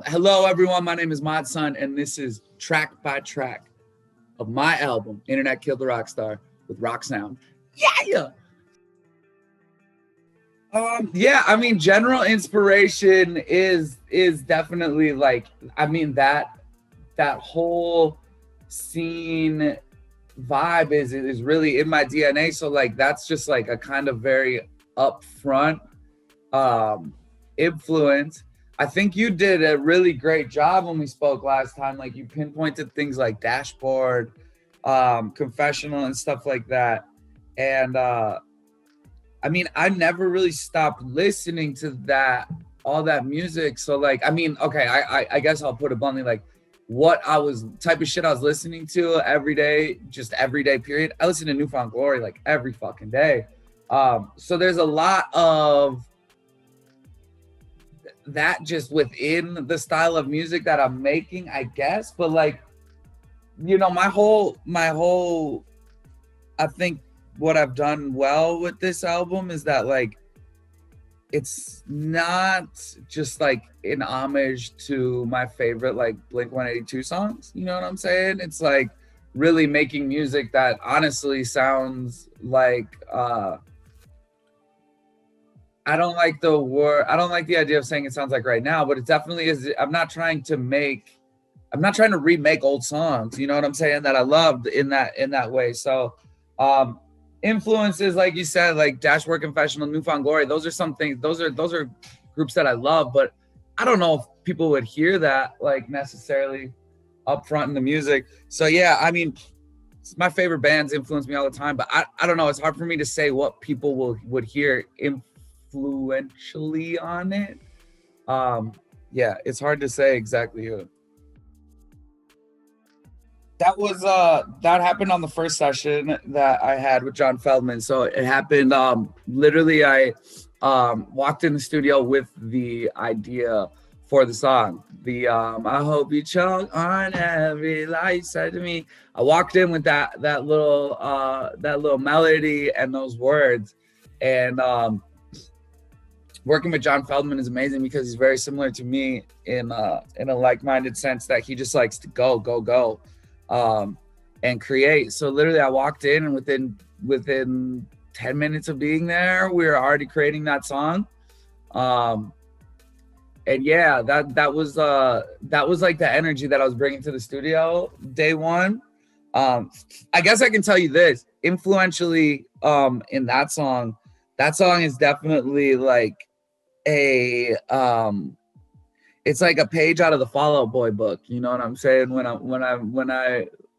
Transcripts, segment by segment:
Hello, everyone. My name is MODSUN, and this is track by track of my album, Internet Killed The Rockstar, with Rock Sound. Yeah. General inspiration is definitely that whole scene vibe is really in my DNA. So that's just like a kind of very upfront influence. I think you did a really great job when we spoke last time. Like you pinpointed things like Dashboard, Confessional, and stuff like that. And I never really stopped listening to all that music. So I guess I'll put it bluntly, like what type of shit I was listening to every day, just every day period. I listen to New Found Glory like every fucking day. So there's a lot of that just within the style of music that I'm making, I guess. But my whole I think what I've done well with this album is that it's not just like an homage to my favorite Blink 182 songs, you know what I'm saying? It's like really making music that honestly sounds like I don't like the idea of saying it sounds like right now, but it definitely is. I'm not trying to remake old songs, you know what I'm saying, that I loved in that way. So influences, like you said, like Dashboard, Confessional, New Found Glory, those are groups that I love, but I don't know if people would hear that like necessarily up front in the music. So yeah, my favorite bands influence me all the time, but I don't know, it's hard for me to say what people would hear influentially on it. It's hard to say exactly who. That happened on the first session that I had with John Feldmann. So it happened literally I walked in the studio with the idea for the song. I hope you choke on every lie you said to me. I walked in with that little melody and those words. And working with John Feldmann is amazing because he's very similar to me in a like-minded sense that he just likes to go and create. So literally I walked in and within 10 minutes of being there, we were already creating that song. And yeah, that was like the energy that I was bringing to the studio day one. I guess I can tell you this, influentially, in that song is definitely like it's like a page out of the Fall Out Boy book, you know what I'm saying? When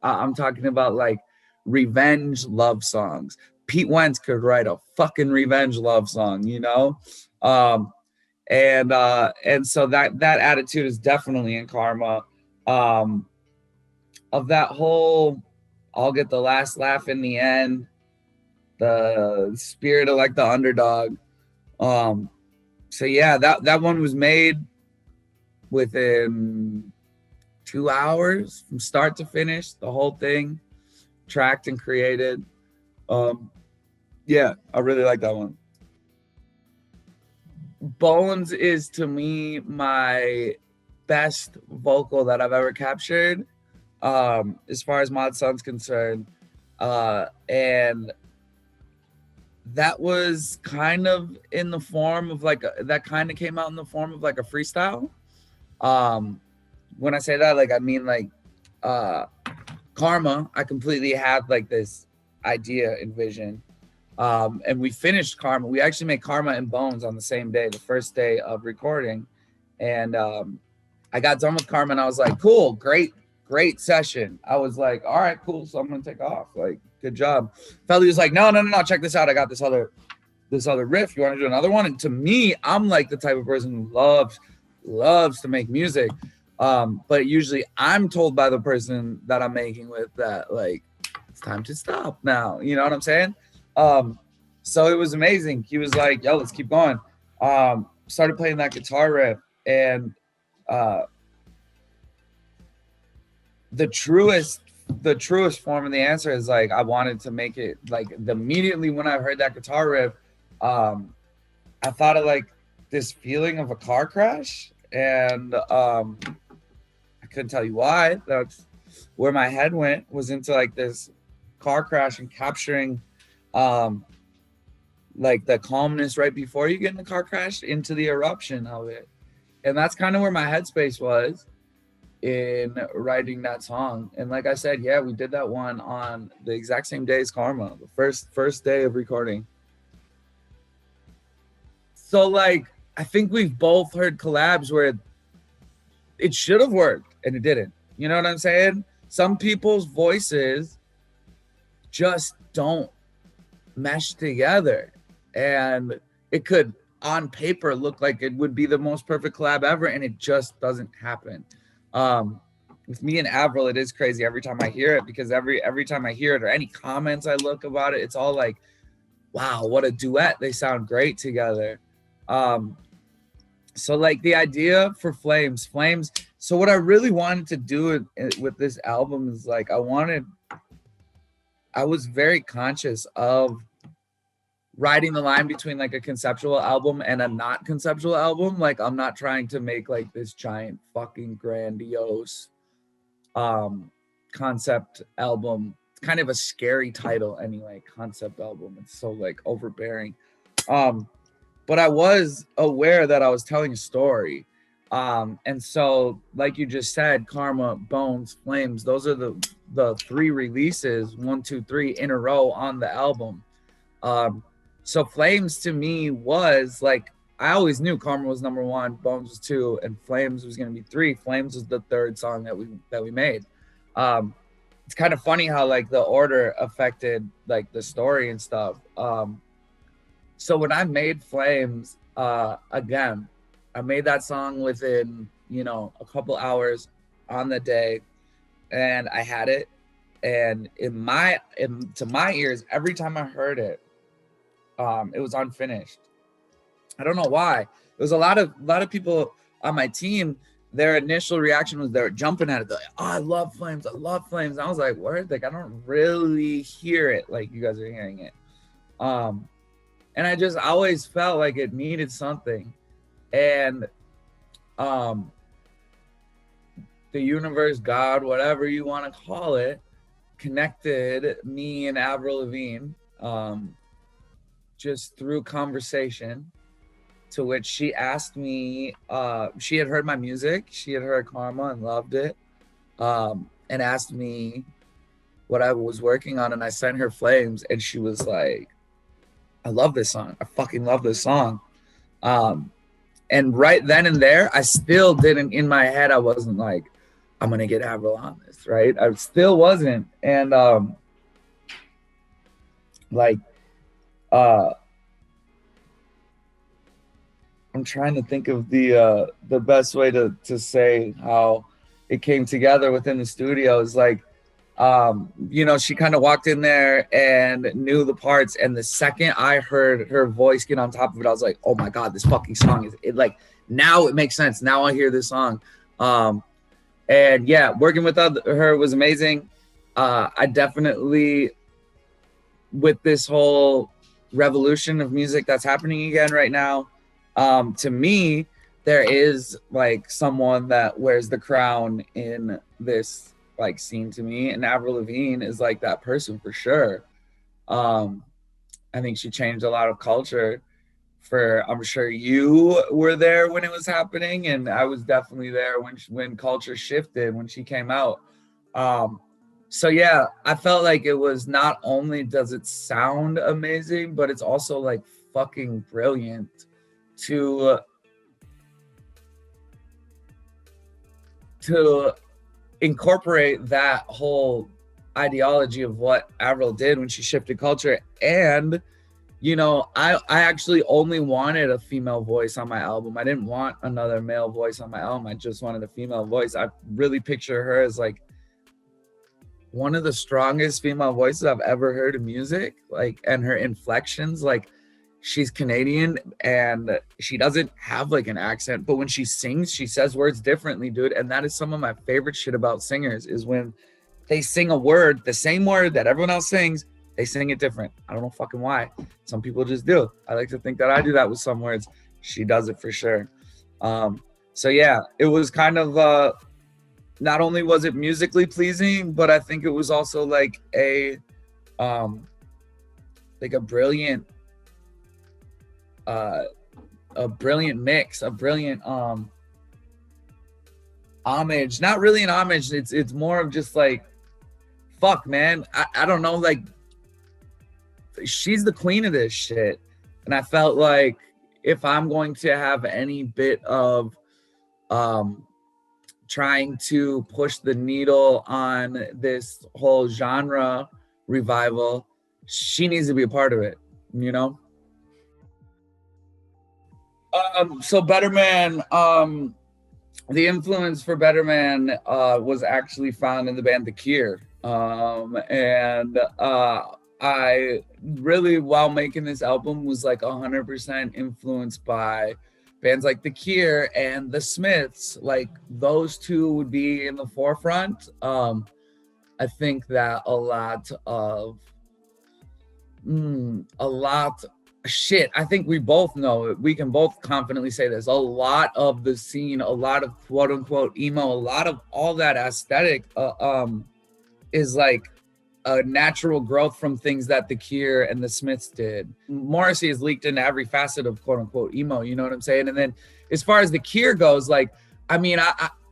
I'm talking about like revenge love songs. Pete Wentz could write a fucking revenge love song, you know? And so that attitude is definitely in Karma. Of that whole, I'll get the last laugh in the end, the spirit of like the underdog. So yeah, that one was made within 2 hours from start to finish, the whole thing tracked and created. Yeah, I really like that one. Bones is to me my best vocal that I've ever captured, as far as MODSUN's concerned. And that was kind of in the form of that kind of came out in the form of like a freestyle. When I say that, I mean Karma, I completely had like this idea and vision. And we finished Karma. We actually made Karma and Bones on the same day, the first day of recording. And I got done with Karma and I was like, cool, great session. I was like, all right, cool. So I'm going to take off. Like, good job. Felly was like, no, check this out. I got this other riff. You want to do another one? And to me, I'm like the type of person who loves to make music. But usually I'm told by the person that I'm making with that, like, it's time to stop now. You know what I'm saying? So it was amazing. He was like, yo, let's keep going. Started playing that guitar riff, and the truest form of the answer is like, I wanted to make it like immediately when I heard that guitar riff, I thought of like this feeling of a car crash. and I couldn't tell you why. That's where my head went, was into like this car crash and capturing like the calmness right before you get in the car crash into the eruption of it. And that's kind of where my headspace was in writing that song. And like I said, yeah, we did that one on the exact same day as Karma, the first day of recording. So like, I think we've both heard collabs where it should have worked and it didn't. You know what I'm saying? Some people's voices just don't mesh together, and it could on paper look like it would be the most perfect collab ever, and it just doesn't happen. With me and Avril, it is crazy every time I hear it, because every time I hear it or any comments I look about it, it's all like, wow, what a duet. They sound great together. So like the idea for Flames. So what I really wanted to do with this album is like, I was very conscious of riding the line between like a conceptual album and a not conceptual album. Like, I'm not trying to make like this giant fucking grandiose concept album. It's kind of a scary title anyway, concept album. It's so like overbearing. But I was aware that I was telling a story. And so, like you just said, Karma, Bones, Flames, those are the three releases, 1, 2, 3 in a row on the album. So Flames to me was like, I always knew Karma was number 1, Bones was 2, and Flames was gonna be 3. Flames was the third song that we made. It's kind of funny how like the order affected like the story and stuff. So when I made Flames, again, I made that song within, a couple hours on the day, and I had it. And to my ears, every time I heard it, it was unfinished. I don't know why. It was a lot of people on my team. Their initial reaction was they were jumping at it. They're like, "Oh, I love Flames. I love Flames." And I was like, "Word?" Like, I don't really hear it like you guys are hearing it. And I just always felt like it needed something. And the universe, God, whatever you want to call it, connected me and Avril Lavigne just through conversation, to which she asked me, she had heard my music, she had heard Karma and loved it, and asked me what I was working on, and I sent her Flames, and she was like, I love this song. I fucking love this song. And right then and there, I still didn't, in my head, I wasn't like, I'm going to get Avril on this, right? I still wasn't. And I'm trying to think of the best way to say how it came together within the studio. Is like, she kind of walked in there and knew the parts, and the second I heard her voice get on top of it, I was like, oh my God, this fucking song is it, like, now it makes sense. Now I hear this song. And yeah, working with her was amazing. I definitely, with this whole revolution of music that's happening again right now, to me, there is like someone that wears the crown in this like scene to me, and Avril Lavigne is like that person for sure. I think she changed a lot of culture. I'm sure you were there when it was happening, and I was definitely there when culture shifted when she came out. So yeah, I felt like it was, not only does it sound amazing, but it's also like fucking brilliant to incorporate that whole ideology of what Avril did when she shifted culture. And I actually only wanted a female voice on my album. I didn't want another male voice on my album. I just wanted a female voice. I really picture her as like one of the strongest female voices I've ever heard in music. Like, and her inflections, like, she's Canadian and she doesn't have like an accent, but when she sings, she says words differently, dude. And that is some of my favorite shit about singers, is when they sing a word, the same word that everyone else sings, they sing it different. I don't know fucking why. Some people just do. I like to think that I do that with some words. She does it for sure. So yeah, it was kind of not only was it musically pleasing, but I think it was also like a brilliant a brilliant mix, a brilliant homage. Not really an homage, it's more of just like, fuck man, I don't know, like she's the queen of this shit. And I felt like if I'm going to have any bit of trying to push the needle on this whole genre revival, she needs to be a part of it, you know? So Betterman, the influence for Betterman was actually found in the band The Cure. And I really, while making this album, was like 100% influenced by bands like The Cure and The Smiths. Like those two would be in the forefront. I think that a lot shit, I think we both know, we can both confidently say this, a lot of the scene, a lot of quote unquote emo, a lot of all that aesthetic is like a natural growth from things that The Cure and The Smiths did. Morrissey has leaked into every facet of quote unquote emo, you know what I'm saying? And then as far as The Cure goes, like, I mean,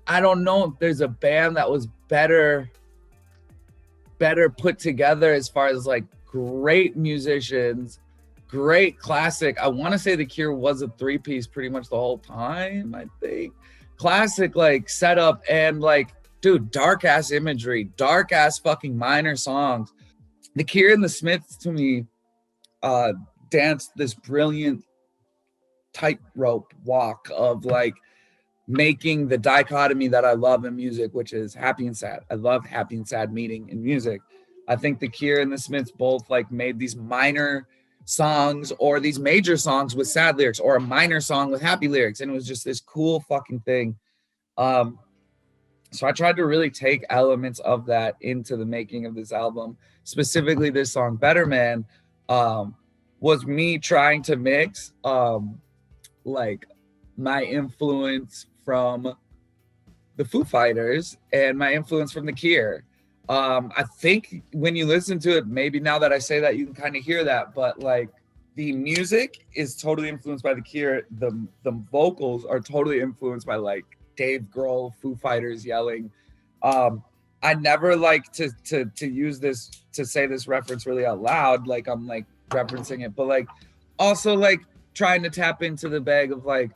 I don't know if there's a band that was better put together as far as like great musicians, great classic. I want to say The Cure was a 3-piece pretty much the whole time, I think. Classic like setup and like, dude, dark ass imagery, dark ass fucking minor songs. The Cure and The Smiths to me danced this brilliant tightrope walk of like making the dichotomy that I love in music, which is happy and sad. I love happy and sad meeting in music. I think The Cure and The Smiths both like made these minor songs or these major songs with sad lyrics or a minor song with happy lyrics. And it was just this cool fucking thing. So I tried to really take elements of that into the making of this album. Specifically, this song, Betterman, was me trying to mix like my influence from the Foo Fighters and my influence from The Cure. I think when you listen to it, maybe now that I say that, you can kind of hear that, but like the music is totally influenced by The Cure. The vocals are totally influenced by like Dave Grohl, Foo Fighters yelling. I never like to use this, to say this reference really out loud, like I'm like referencing it, but like also like trying to tap into the bag of like,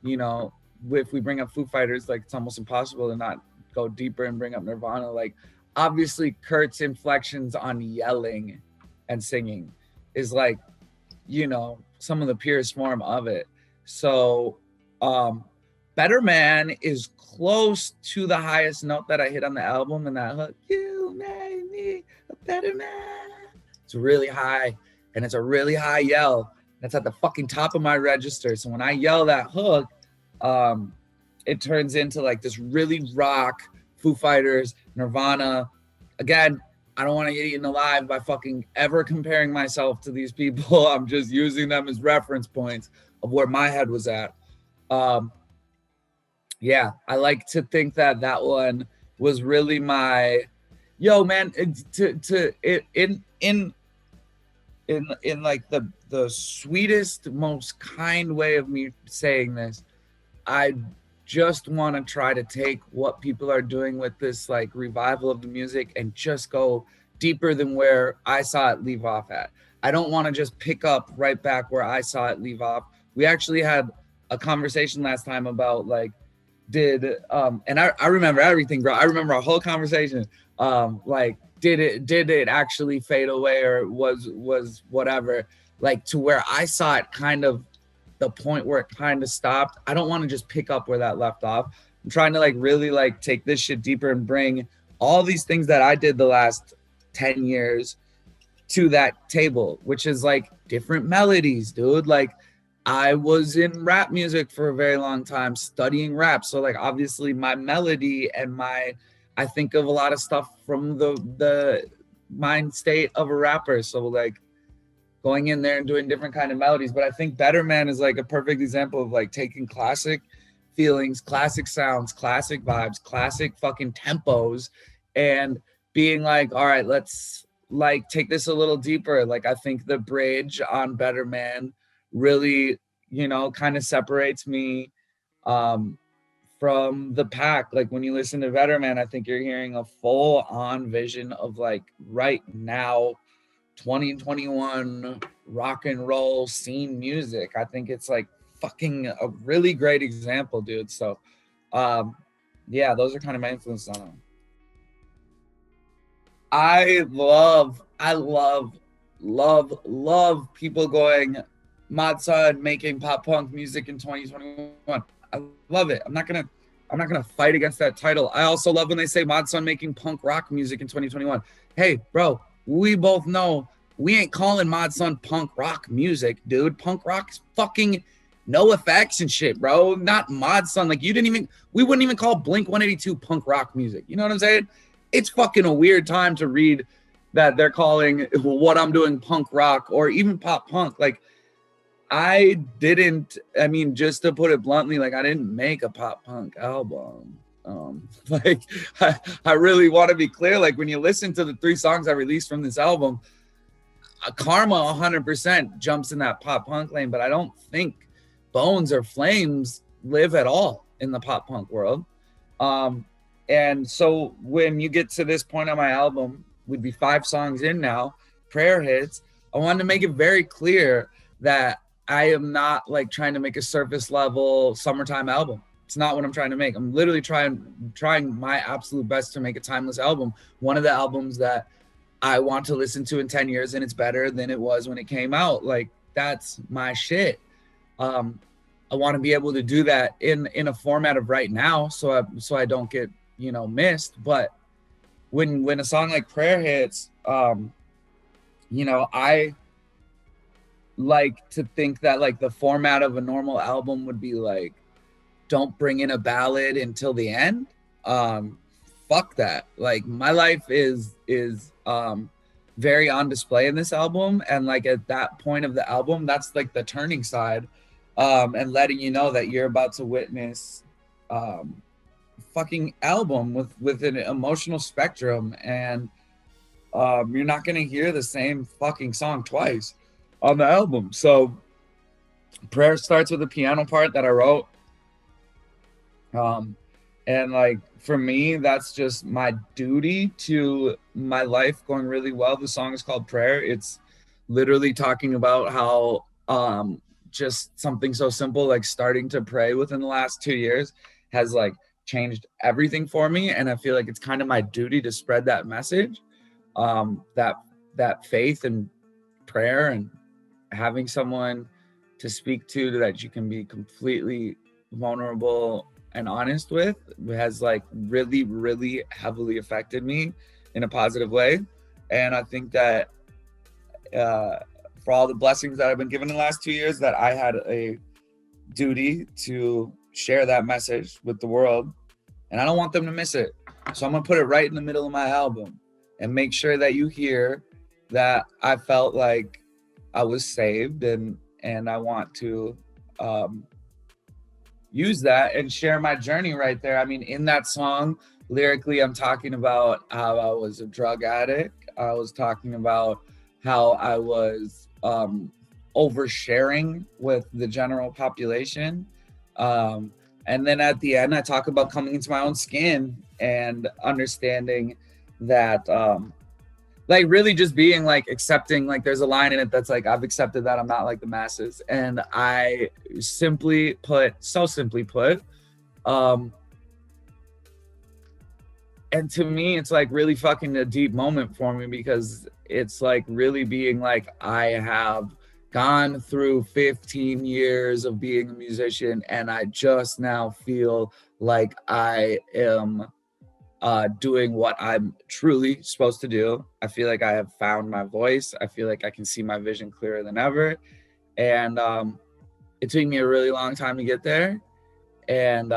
you know, if we bring up Foo Fighters, like it's almost impossible to not go deeper and bring up Nirvana. Like obviously Kurt's inflections on yelling and singing is like, you know, some of the purest form of it. So Betterman is close to the highest note that I hit on the album, and that hook, you made me a better man. It's really high, and it's a really high yell. That's at the fucking top of my register. So when I yell that hook, it turns into like this really rock Foo Fighters, Nirvana. Again, I don't want to get eaten alive by fucking ever comparing myself to these people. I'm just using them as reference points of where my head was at. Yeah, I like to think that that one was really my, yo man, in like the sweetest, most kind way of me saying this, I just want to try to take what people are doing with this like revival of the music and just go deeper than where I saw it leave off at. I don't want to just pick up right back where I saw it leave off. We actually had a conversation last time about like, and I remember everything, bro. I remember our whole conversation. Like, did it actually fade away, or was whatever, like to where I saw it kind of the point where it kind of stopped. I don't want to just pick up where that left off. I'm trying to like really like take this shit deeper and bring all these things that I did the last 10 years to that table, which is like different melodies, dude. Like I was in rap music for a very long time studying rap. So like obviously my melody and I think of a lot of stuff from the mind state of a rapper. So like going in there and doing different kind of melodies. But I think Betterman is like a perfect example of like taking classic feelings, classic sounds, classic vibes, classic fucking tempos, and being like, all right, let's like take this a little deeper. Like I think the bridge on Betterman really, you know, kind of separates me from the pack. Like when you listen to Betterman, I think you're hearing a full on vision of like right now 2021 rock and roll scene music. I think it's like fucking a really great example, dude. So yeah, those are kind of my influences on them. I love people going MODSUN making pop punk music in 2021. I love it. I'm not gonna fight against that title. I also love when they say MODSUN making punk rock music in 2021. Hey, bro, we both know we ain't calling MODSUN punk rock music, dude. Punk rock is fucking no effects and shit, bro. Not MODSUN. Like we wouldn't even call Blink 182 punk rock music. You know what I'm saying? It's fucking a weird time to read that they're calling what I'm doing punk rock or even pop punk. Like I mean, just to put it bluntly, like I didn't make a pop punk album. Like I really want to be clear. Like when you listen to the 3 songs I released from this album, Karma 100% jumps in that pop punk lane, but I don't think Bones or Flames live at all in the pop punk world. And so when you get to this point on my album, we'd be 5 songs in now, Prayer hits. I wanted to make it very clear that I am not like trying to make a surface level summertime album. It's not what I'm trying to make. I'm literally trying my absolute best to make a timeless album. One of the albums that I want to listen to in 10 years and it's better than it was when it came out. Like that's my shit. I want to be able to do that in a format of right now. So I don't get, you know, missed. But when a song like Prayer hits, you know, I like to think that like the format of a normal album would be like, don't bring in a ballad until the end. Fuck that. Like my life is very on display in this album. And like at that point of the album, that's like the turning side, and letting you know that you're about to witness fucking album with an emotional spectrum, and you're not gonna hear the same fucking song twice on the album. So Prayer starts with a piano part that I wrote, and like for me that's just my duty to my life going really well. The song is called Prayer. It's literally talking about how just something so simple like starting to pray within the last 2 years has like changed everything for me, and I feel like it's kind of my duty to spread that message, that faith and prayer and having someone to speak to that you can be completely vulnerable and honest with has like really, really heavily affected me in a positive way. And I think that for all the blessings that I've been given in the last 2 years, that I had a duty to share that message with the world, and I don't want them to miss it. So I'm gonna put it right in the middle of my album and make sure that you hear that I felt like I was saved, and I want to use that and share my journey right there. I mean, in that song, lyrically, I'm talking about how I was a drug addict. I was talking about how I was oversharing with the general population. And then at the end, I talk about coming into my own skin and understanding that, like really just being like accepting, like there's a line in it that's like, I've accepted that I'm not like the masses. And I simply put, and to me, it's like really fucking a deep moment for me, because it's like really being like, I have gone through 15 years of being a musician, and I just now feel like I am doing what I'm truly supposed to do. I feel like I have found my voice. I feel like I can see my vision clearer than ever. And it took me a really long time to get there. And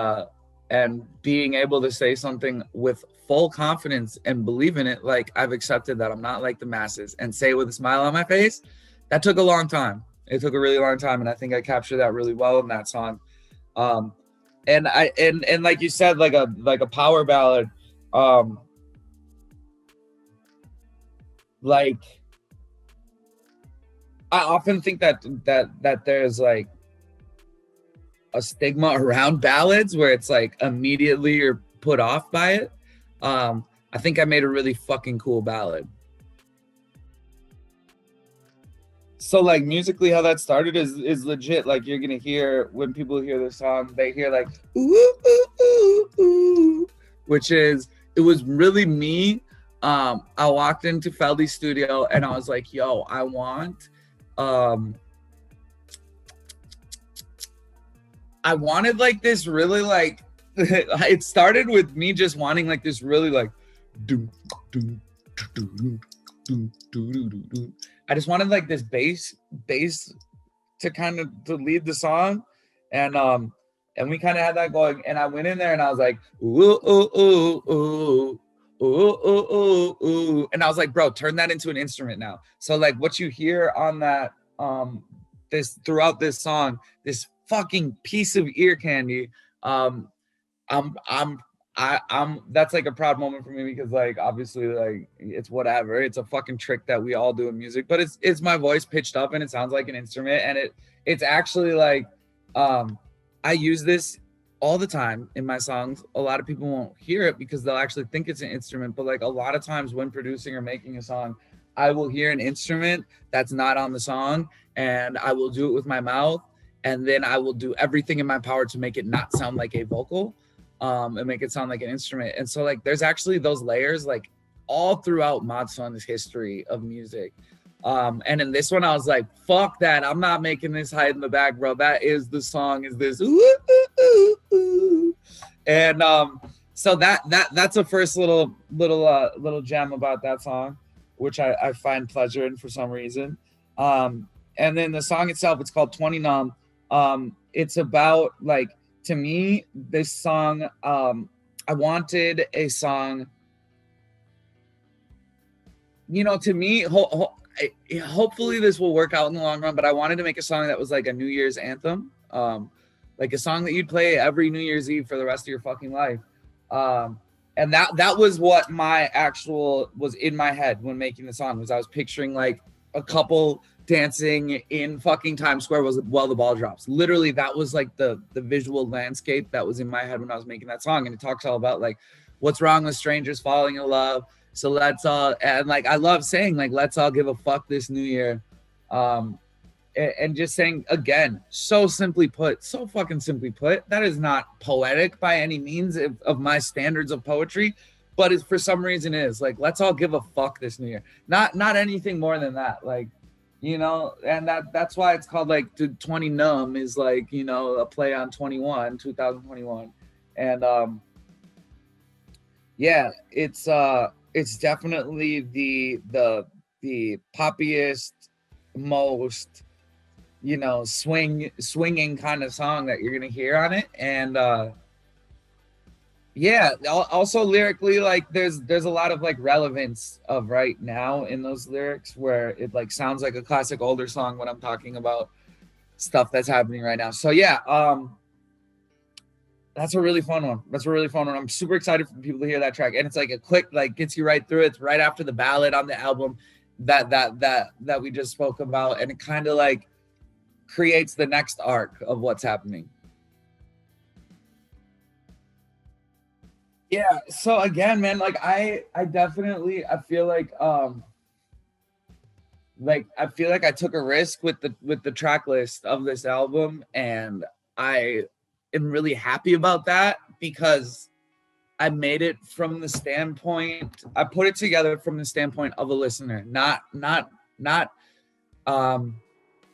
being able to say something with full confidence and believe in it, like I've accepted that I'm not like the masses, and say it with a smile on my face, that took a long time. It took a really long time, and I think I captured that really well in that song. And like you said, like a power ballad, um like I often think that there's like a stigma around ballads where it's like immediately you're put off by it. I think I made a really fucking cool ballad. So like musically how that started is legit. Like you're gonna hear when people hear the song, they hear like ooh, ooh, ooh, ooh, which is, it was really me. I walked into Feldy's studio and I was like, yo, um I wanted like this really like it started with me just wanting like this really like doom, doom, doom, doom, doom, doom, doom. I just wanted like this bass to kind of to lead the song, and we kind of had that going, and I went in there and I was like ooh ooh ooh ooh ooh ooh ooh ooh, and I was like, bro, turn that into an instrument now. So like what you hear on that this throughout this song, this fucking piece of ear candy, um I'm I'm that's like a proud moment for me because like obviously like it's whatever, it's a fucking trick that we all do in music, but it's my voice pitched up and it sounds like an instrument, and it's actually like I use this all the time in my songs. A lot of people won't hear it because they'll actually think it's an instrument, but like a lot of times when producing or making a song, I will hear an instrument that's not on the song and I will do it with my mouth, and then I will do everything in my power to make it not sound like a vocal, and make it sound like an instrument. And so like there's actually those layers like all throughout MODSUN's history of music. And in this one, I was like, fuck that. I'm not making this hide in the back, bro. That is the song, is this. Ooh, ooh, ooh, ooh. And so that's a first little gem about that song, which I find pleasure in for some reason. And then the song itself, it's called TwentyNUMB. It's about like, to me, this song, I wanted a song, you know, to me, hopefully this will work out in the long run, but I wanted to make a song that was like a New Year's anthem, like a song that you'd play every New Year's Eve for the rest of your fucking life. And that was what my actual was in my head when making the song, was I was picturing like a couple dancing in fucking Times Square was while the ball drops. Literally, that was like the visual landscape that was in my head when I was making that song. And it talks all about like what's wrong with strangers falling in love. So let's all, and like I love saying like let's all give a fuck this new year. And just saying again, so simply put, so fucking simply put, that is not poetic by any means of my standards of poetry, but it's for some reason is like let's all give a fuck this new year. Not anything more than that. Like, you know, and that's why it's called like the 20NUMB is like, you know, a play on 2021. And yeah, it's definitely the poppiest, most, you know, swinging kind of song that you're gonna hear on it. And yeah, also lyrically, like there's a lot of like relevance of right now in those lyrics where it like sounds like a classic older song when I'm talking about stuff that's happening right now. So yeah, that's a really fun one. I'm super excited for people to hear that track, and it's like a quick, like gets you right through it. It's right after the ballad on the album that we just spoke about, and it kind of like creates the next arc of what's happening. Yeah, so again, man, like I definitely, I feel like I took a risk with the track list of this album, and I am really happy about that because I made it from the standpoint, I put it together from the standpoint of a listener, not um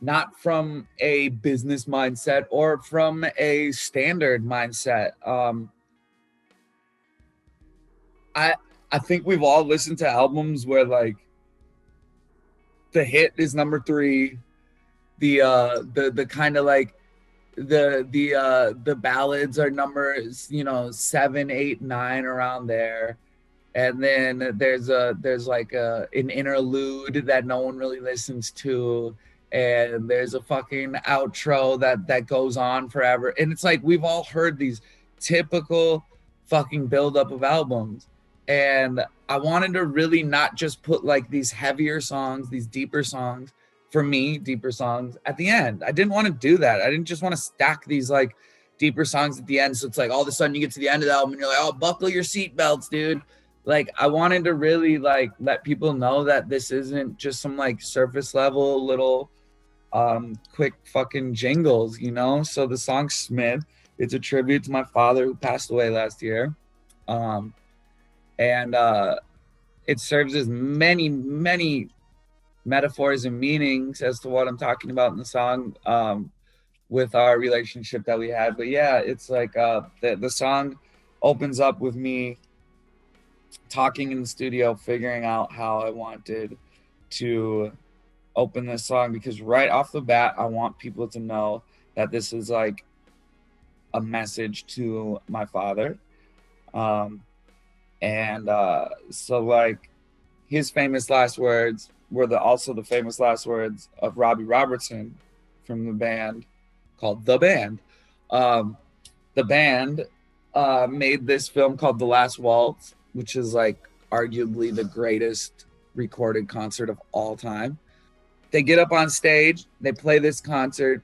not from a business mindset or from a standard mindset. I I think we've all listened to albums where like the hit is number 3, the kind of like the ballads are numbers, you know, 7, 8, 9 around there, and then there's like an interlude that no one really listens to, and there's a fucking outro that goes on forever. And it's like we've all heard these typical fucking buildup of albums. And I wanted to really not just put like these heavier songs, these deeper songs, for me, deeper songs at the end. I didn't want to do that. I didn't just want to stack these like deeper songs at the end. So it's like all of a sudden you get to the end of the album and you're like, oh, buckle your seatbelts, dude. Like I wanted to really like let people know that this isn't just some like surface level little quick fucking jingles, you know? So the song Smith, it's a tribute to my father who passed away last year. And it serves as many, many metaphors and meanings as to what I'm talking about in the song with our relationship that we had. But yeah, it's like the song opens up with me talking in the studio, figuring out how I wanted to open this song, because right off the bat, I want people to know that this is like a message to my father. So like his famous last words were also the famous last words of Robbie Robertson from the band called The Band. The band made this film called The Last Waltz, which is like arguably the greatest recorded concert of all time. They get up on stage, they play this concert.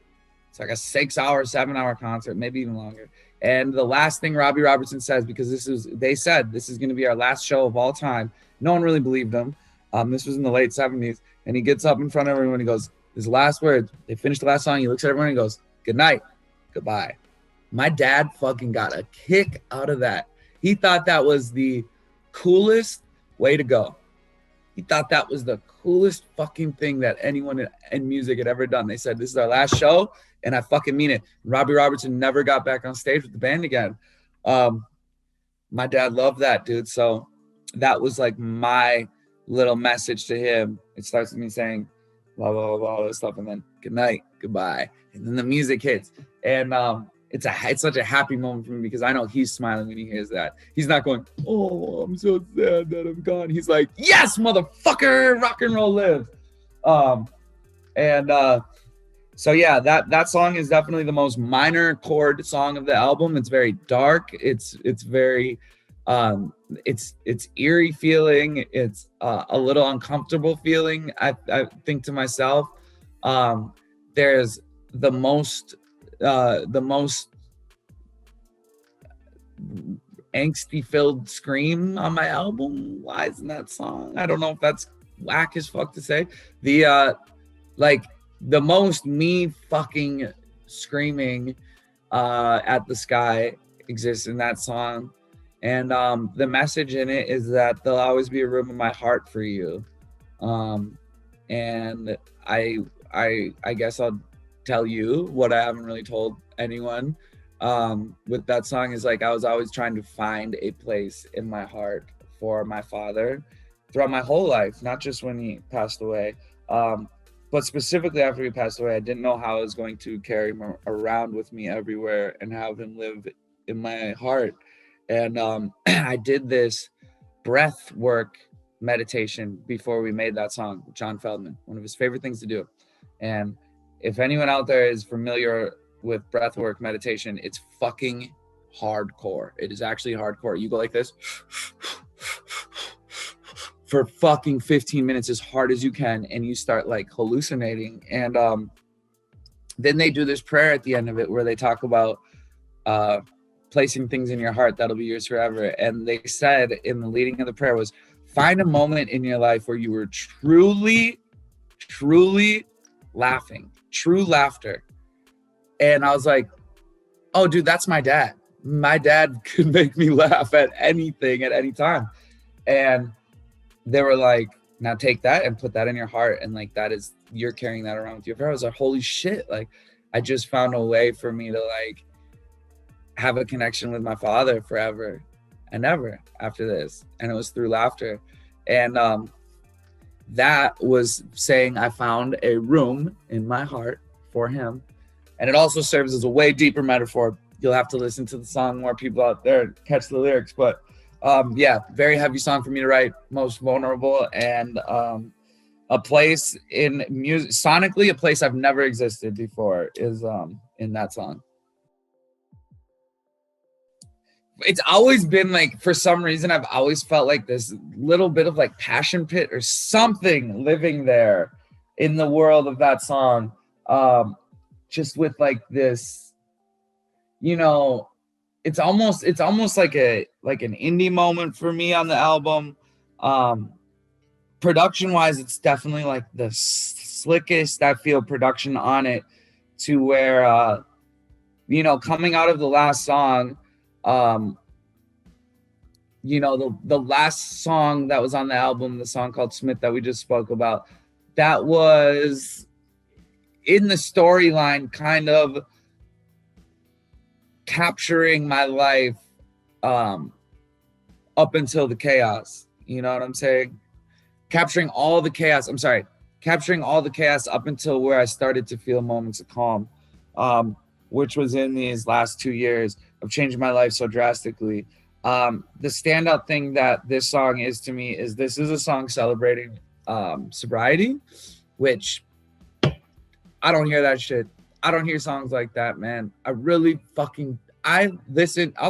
It's like a 6-hour, 7-hour concert, maybe even longer. And the last thing Robbie Robertson says, because they said this is going to be our last show of all time. No one really believed him. This was in the late 70s. And he gets up in front of everyone and he goes, his last words, they finish the last song. He looks at everyone and goes, good night, goodbye. My dad fucking got a kick out of that. He thought that was the coolest way to go. He thought that was the coolest fucking thing that anyone in music had ever done. They said, this is our last show, and I fucking mean it. Robbie Robertson never got back on stage with the band again. My dad loved that, dude. So that was like my little message to him. It starts with me saying, blah, blah, blah, blah, all this stuff, and then good night, goodbye. And then the music hits. And it's such a happy moment for me because I know he's smiling when he hears that. He's not going, oh, I'm so sad that I'm gone. He's like, yes, motherfucker, rock and roll lives. So yeah, that song is definitely the most minor chord song of the album. It's very dark. It's very it's eerie feeling. It's a little uncomfortable feeling. I think to myself, there's the most angsty filled scream on my album. Why isn't that song? I don't know if that's whack as fuck to say. The most me fucking screaming at the sky exists in that song. And the message in it is that there'll always be a room in my heart for you. And I guess I'll tell you what I haven't really told anyone with that song is like I was always trying to find a place in my heart for my father throughout my whole life, not just when he passed away, but specifically after he passed away. I didn't know how I was going to carry him around with me everywhere and have him live in my heart. And I did this breath work meditation before we made that song with John Feldmann, one of his favorite things to do. And if anyone out there is familiar with breathwork meditation, it's fucking hardcore. It is actually hardcore. You go like this for fucking 15 minutes as hard as you can, and you start like hallucinating. And then they do this prayer at the end of it where they talk about placing things in your heart that'll be yours forever. And they said in the leading of the prayer was, find a moment in your life where you were truly laughing, true laughter. And I was like, oh, dude, that's my dad. My dad could make me laugh at anything at any time. And they were like, now take that and put that in your heart. And like, that is, you're carrying that around with you forever. I was like, holy shit. Like, I just found a way for me to like have a connection with my father forever and ever after this. And it was through laughter. And that was saying I found a room in my heart for him. And it also serves as a way deeper metaphor. You'll have to listen to the song, more people out there catch the lyrics. But yeah, very heavy song for me to write, most vulnerable. And a place in music, sonically, a place I've never existed before is in that song. It's always been like, for some reason, I've always felt like this little bit of like passion pit or something living there in the world of that song. Just with like this, you know, it's almost like an indie moment for me on the album. Production wise, it's definitely like the slickest I feel production on it, to where you know, coming out of the last song, you know, the last song that was on the album, the song called Smith that we just spoke about, that was in the storyline kind of capturing my life up until the chaos. You know what I'm saying? Capturing all the chaos up until where I started to feel moments of calm, which was in these last 2 years of changing my life so drastically. The standout thing that this song is to me is this is a song celebrating sobriety, which I don't hear that shit. I don't hear songs like that, man. I'll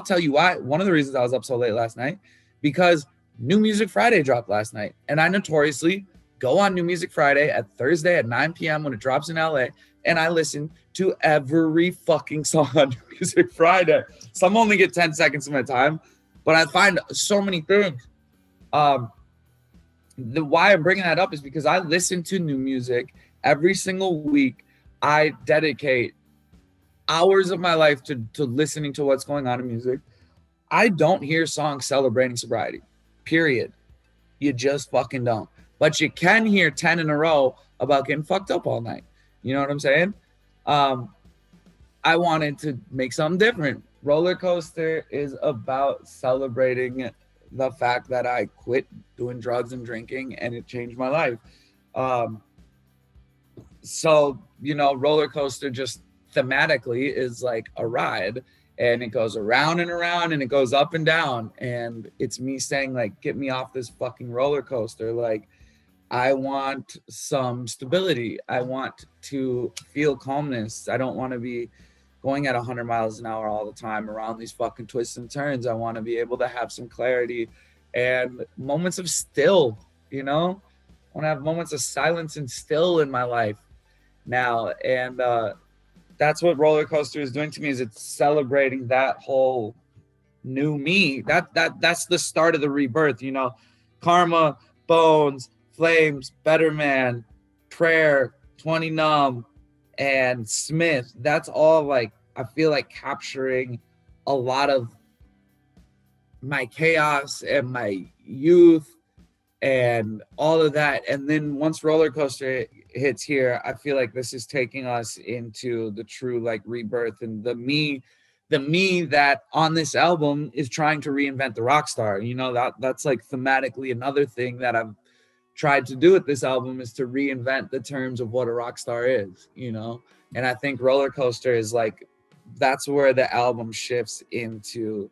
tell you why. One of the reasons I was up so late last night, because New Music Friday dropped last night. And I notoriously go on New Music Friday at Thursday at 9 p.m. when it drops in LA, and I listen to every fucking song on New Music Friday. Some only get 10 seconds of my time, but I find so many things. Why I'm bringing that up is because I listen to new music every single week. I dedicate hours of my life to listening to what's going on in music. I don't hear songs celebrating sobriety, period. You just fucking don't. But you can hear 10 in a row about getting fucked up all night. You know what I'm saying? I wanted to make something different. Rollercoaster is about celebrating the fact that I quit doing drugs and drinking, and it changed my life. So, you know, Rollercoaster just thematically is like a ride, and it goes around and around and it goes up and down. And it's me saying, like, get me off this fucking roller coaster. Like, I want some stability. I want to feel calmness. I don't want to be going at 100 miles an hour all the time around these fucking twists and turns. I want to be able to have some clarity and moments of still, you know? I want to have moments of silence and still in my life now. And that's what Rollercoaster is doing to me, is it's celebrating that whole new me. That's the start of the rebirth, you know? Karma, Bones, Flames, Betterman, Prayer, 20NUMB, and Smith. That's all, like, I feel like capturing a lot of my chaos and my youth and all of that. And then once Rollercoaster hits here, I feel like this is taking us into the true, like, rebirth, and the me that on this album is trying to reinvent the rock star. You know, that's like thematically another thing that I've tried to do with this album, is to reinvent the terms of what a rock star is, you know? And I think Rollercoaster is like, that's where the album shifts into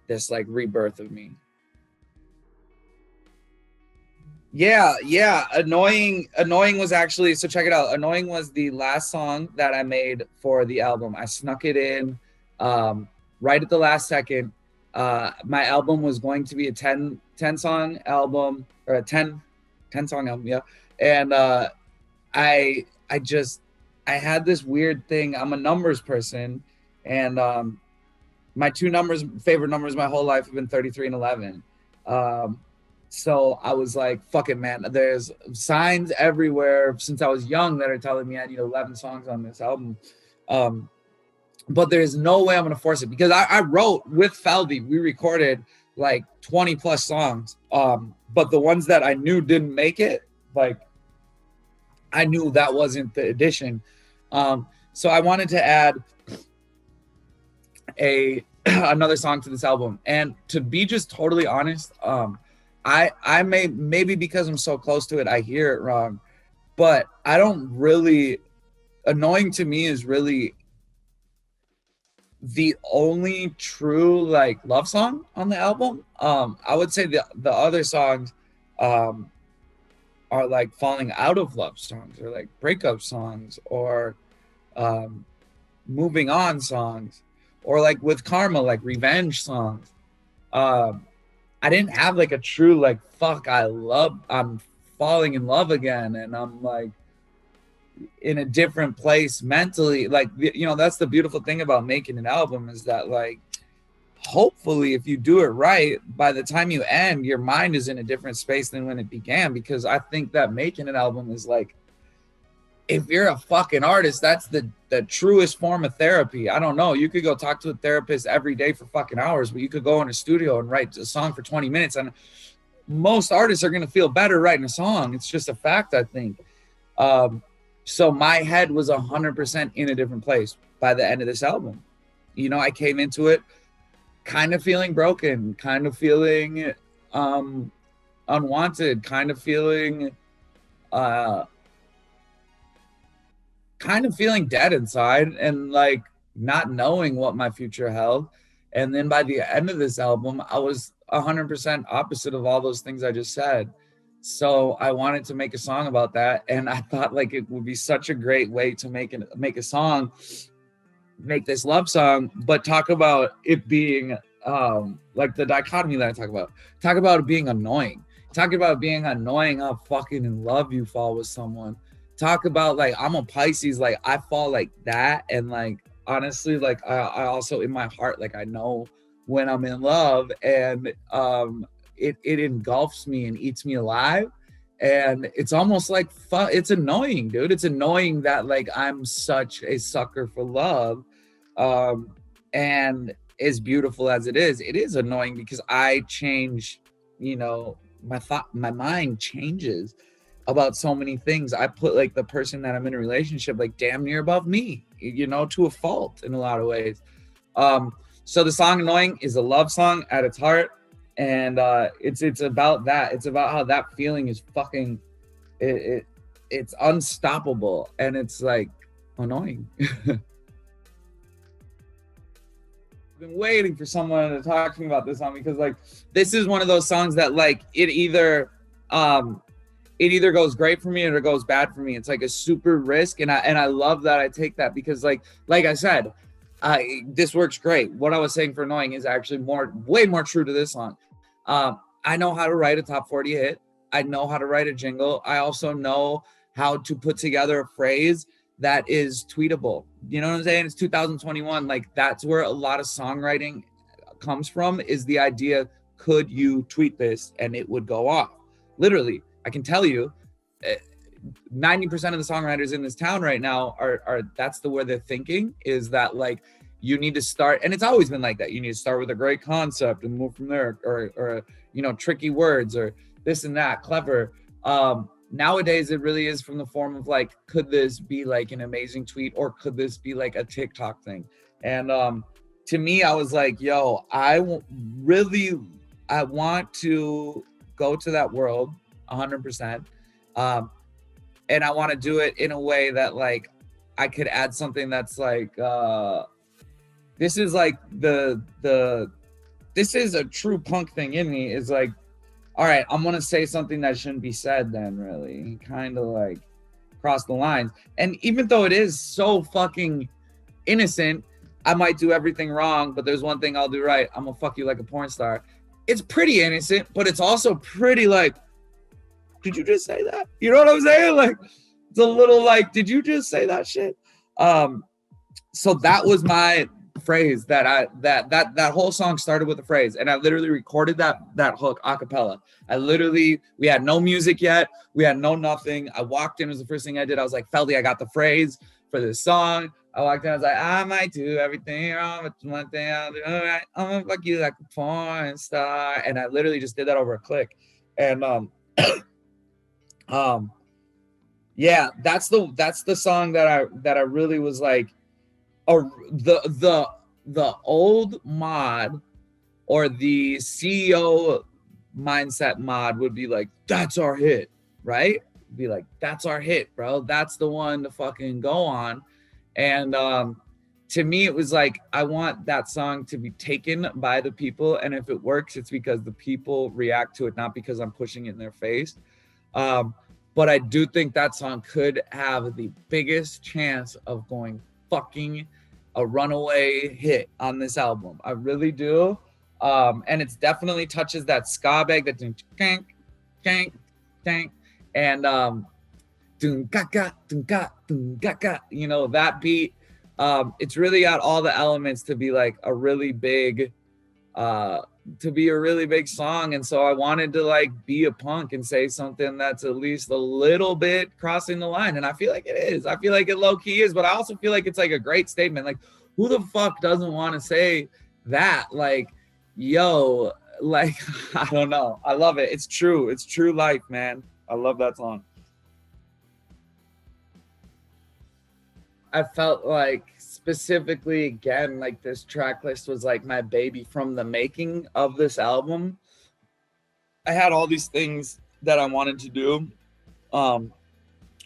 this, like, rebirth of me. Yeah. Annoying was actually, so check it out. Annoying was the last song that I made for the album. I snuck it in right at the last second. My album was going to be a 10 song album, or a 10 song album, yeah. And I had this weird thing. I'm a numbers person, and my favorite numbers my whole life have been 33 and 11. So I was like, fuck it, man. There's signs everywhere since I was young that are telling me I need 11 songs on this album. But there's no way I'm going to force it, because I wrote with Feldy, we recorded like 20 plus songs. But the ones that I knew didn't make it, like, I knew that wasn't the edition. So I wanted to add another song to this album. And to be just totally honest, I maybe because I'm so close to it, I hear it wrong, but I don't really, Annoying to me is really the only true, like, love song on the album. I would say the other songs, are like falling out of love songs, or like breakup songs, or moving on songs, or like with Karma, like revenge songs. um I didn't have like a true like, fuck, I'm falling in love again, and I'm like in a different place mentally. Like, you know, that's the beautiful thing about making an album, is that like, hopefully if you do it right, by the time you end, your mind is in a different space than when it began. Because I think that making an album is like, if you're a fucking artist, that's the truest form of therapy. I don't know. You could go talk to a therapist every day for fucking hours, but you could go in a studio and write a song for 20 minutes. And most artists are going to feel better writing a song. It's just a fact, I think. So my head was 100% in a different place by the end of this album. You know, I came into it kind of feeling broken, kind of feeling unwanted, kind of feeling dead inside, and like not knowing what my future held. And then by the end of this album, I was 100% opposite of all those things I just said. So I wanted to make a song about that, and I thought like it would be such a great way to make a song, make this love song, but talk about it being like the dichotomy that I talk about it being annoying, how fucking in love you fall with someone. Talk about like, I'm a Pisces, like I fall like that, and like honestly, like I also in my heart, like I know when I'm in love, and it engulfs me and eats me alive. And it's almost like it's annoying, dude. It's annoying that like I'm such a sucker for love. And as beautiful as it is annoying, because I change, you know, my mind changes about so many things. I put like the person that I'm in a relationship like damn near above me, you know, to a fault in a lot of ways. So the song Annoying is a love song at its heart. And it's about that. It's about how that feeling is fucking, it's unstoppable, and it's like annoying. I've been waiting for someone to talk to me about this song, because like this is one of those songs that like it either goes great for me or it goes bad for me. It's like a super risk, and I love that I take that, because like I said, this works great. What I was saying for Annoying is actually way more true to this song. I know how to write a top 40 hit. I know how to write a jingle. I also know how to put together a phrase that is tweetable. You know what I'm saying? It's 2021. Like that's where a lot of songwriting comes from, is the idea, could you tweet this and it would go off? Literally, I can tell you 90% of the songwriters in this town right now are that's the way they're thinking, is that like you need to start, and it's always been like that, you need to start with a great concept and move from there, or you know, tricky words or this and that, clever. Nowadays it really is from the form of like, could this be like an amazing tweet, or could this be like a TikTok thing? And to me, I was like, yo, I want to go to that world 100%. And I want to do it in a way that like I could add something that's like this is like this is a true punk thing in me, is like, all right, I'm gonna say something that shouldn't be said, then really kind of like cross the lines. And even though it is so fucking innocent, I might do everything wrong, but there's one thing I'll do right. I'm gonna fuck you like a porn star. It's pretty innocent, but it's also pretty like, did you just say that? You know what I'm saying? Like, it's a little like, did you just say that shit? So that was my phrase, that whole song started with a phrase, and I literally recorded that hook a cappella. We had no music yet, we had no nothing. I walked in, it was the first thing I did. I was like, Feldy, I got the phrase for this song. I walked in, I was like, I might do everything wrong, but one thing I'll do right, I'm gonna fuck you like a porn star. And I literally just did that over a click. And yeah, that's the song that I really was like, the old mod or the CEO mindset mod would be like, that's our hit, right? Be like, that's our hit, bro. That's the one to fucking go on. And to me, it was like, I want that song to be taken by the people, and if it works, it's because the people react to it, not because I'm pushing it in their face. but I do think that song could have the biggest chance of going fucking a runaway hit on this album. I really do. And it's definitely touches that ska bag, that dun kank, kank, and dun ga ga, you know, that beat. It's really got all the elements to be like a really big song. And so I wanted to like be a punk and say something that's at least a little bit crossing the line. And I feel like it is. I feel like it low key is, but I also feel like it's like a great statement. Like, who the fuck doesn't want to say that? Like, yo, like, I don't know. I love it. It's true. It's true life, man. I love that song. I felt like specifically again, like this track list was like my baby from the making of this album. I had all these things that I wanted to do.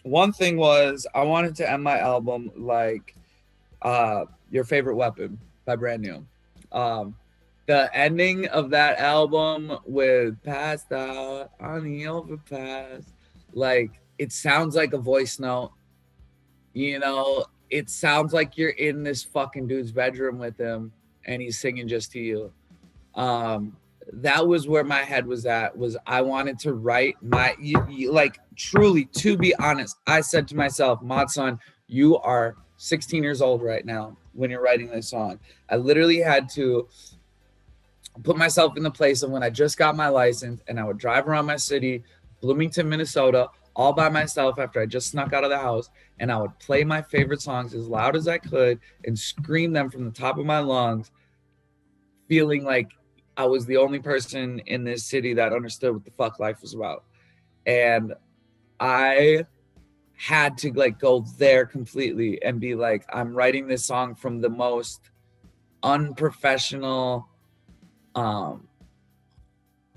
One thing was I wanted to end my album like Your Favorite Weapon by Brand New. The ending of that album with Passed Out on the Overpass, like it sounds like a voice note, you know. It sounds like you're in this fucking dude's bedroom with him and he's singing just to you. That was where my head was at, was I wanted to write my, like truly, to be honest, I said to myself, MODSUN, you are 16 years old right now when you're writing this song. I literally had to put myself in the place of when I just got my license and I would drive around my city, Bloomington, Minnesota, all by myself after I just snuck out of the house, and I would play my favorite songs as loud as I could and scream them from the top of my lungs, feeling like I was the only person in this city that understood what the fuck life was about. And I had to like go there completely and be like, I'm writing this song from the most unprofessional,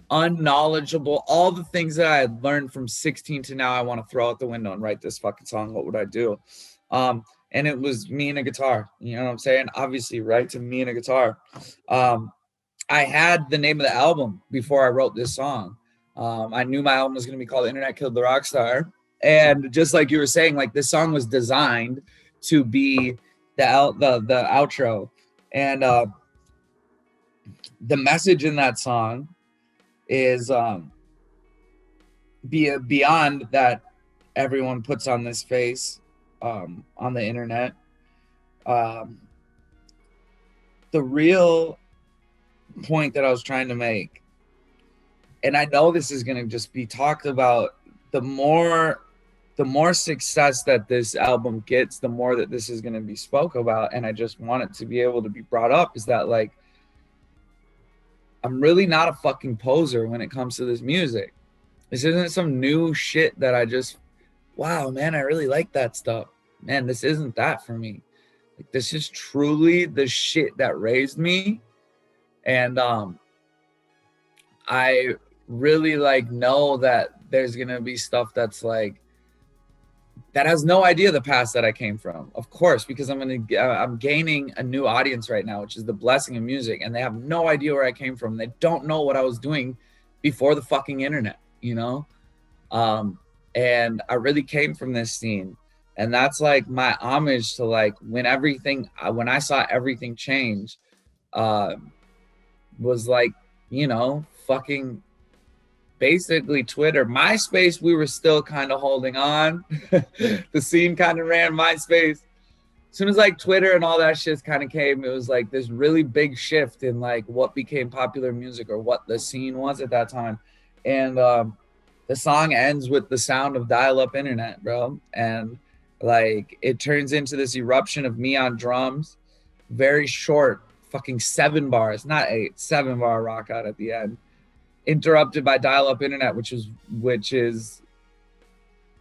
unknowledgeable, all the things that I had learned from 16 to now I want to throw out the window and write this fucking song. What would I do? And it was me and a guitar, you know what I'm saying? Obviously, right? To me and a guitar. I had the name of the album before I wrote this song. I knew my album was going to be called Internet Killed The Rockstar. And just like you were saying, like this song was designed to be the outro. And the message in that song is beyond that everyone puts on this face on the internet. The real point that I was trying to make, and I know this is going to just be talked about, the more success that this album gets, the more that this is going to be spoke about, and I just want it to be able to be brought up, is that like I'm really not a fucking poser when it comes to this music. This isn't some new shit that I just, wow, man, I really like that stuff. Man, this isn't that for me. Like, this is truly the shit that raised me. And I really like know that there's gonna be stuff that's like, that has no idea the past that I came from, of course, because I'm gaining a new audience right now, which is the blessing of music, and they have no idea where I came from. They don't know what I was doing before the fucking internet, you know. And I really came from this scene, and that's like my homage to like when I saw everything change, was like, you know, fucking basically Twitter. MySpace, we were still kind of holding on. The scene kind of ran MySpace. As soon as like Twitter and all that shit kind of came, it was like this really big shift in like what became popular music or what the scene was at that time. And the song ends with the sound of dial-up internet, bro. And like it turns into this eruption of me on drums, very short, fucking 7 bars, not 8, 7-bar rock out at the end, interrupted by dial-up internet, which is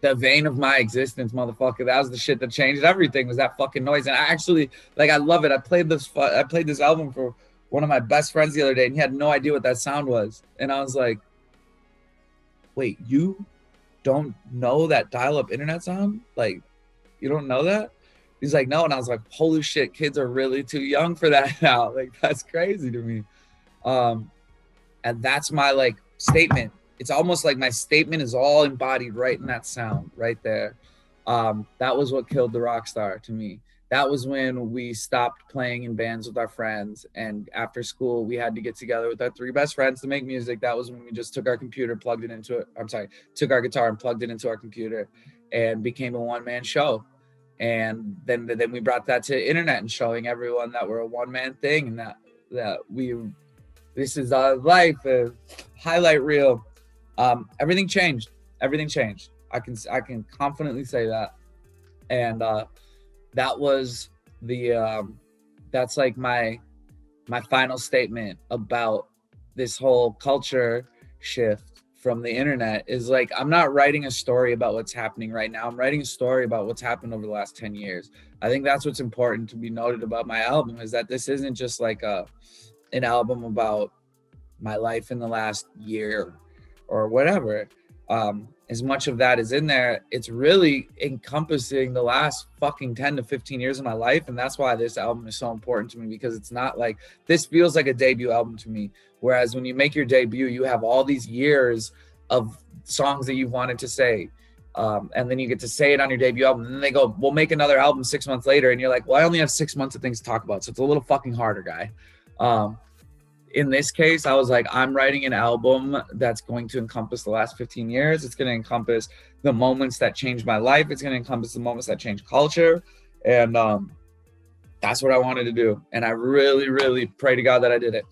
the vein of my existence, motherfucker. That was the shit that changed everything, was that fucking noise. And I actually, like, I love it. I played this album for one of my best friends the other day, and he had no idea what that sound was. And I was like, wait, you don't know that dial-up internet sound? Like, you don't know that? He's like, no. And I was like, holy shit, kids are really too young for that now. Like, that's crazy to me. And that's my like statement it's almost like my statement is all embodied right in that sound right there. That was what killed the rock star to me. That was when we stopped playing in bands with our friends, and after school we had to get together with our three best friends to make music. That was when we just took our computer, plugged it into it. I'm sorry, took our guitar and plugged it into our computer, and became a one-man show. And then we brought that to internet and showing everyone that we're a one-man thing, and that this is our life, a highlight reel. Everything changed. Everything changed. I can confidently say that. And that was the that's like my final statement about this whole culture shift from the internet. Is like, I'm not writing a story about what's happening right now. I'm writing a story about what's happened over the last 10 years. I think that's what's important to be noted about my album, is that this isn't just like an album about my life in the last year or whatever. As much of that is in there, it's really encompassing the last fucking 10 to 15 years of my life. And that's why this album is so important to me, because it's not like, this feels like a debut album to me. Whereas when you make your debut, you have all these years of songs that you've wanted to say. And then you get to say it on your debut album, and then they go, we'll make another album 6 months later. And you're like, well, I only have 6 months of things to talk about. So it's a little fucking harder, guy. In this case, I was like, I'm writing an album that's going to encompass the last 15 years. It's going to encompass the moments that changed my life. It's going to encompass the moments that changed culture. And that's what I wanted to do. And I really, really pray to God that I did it.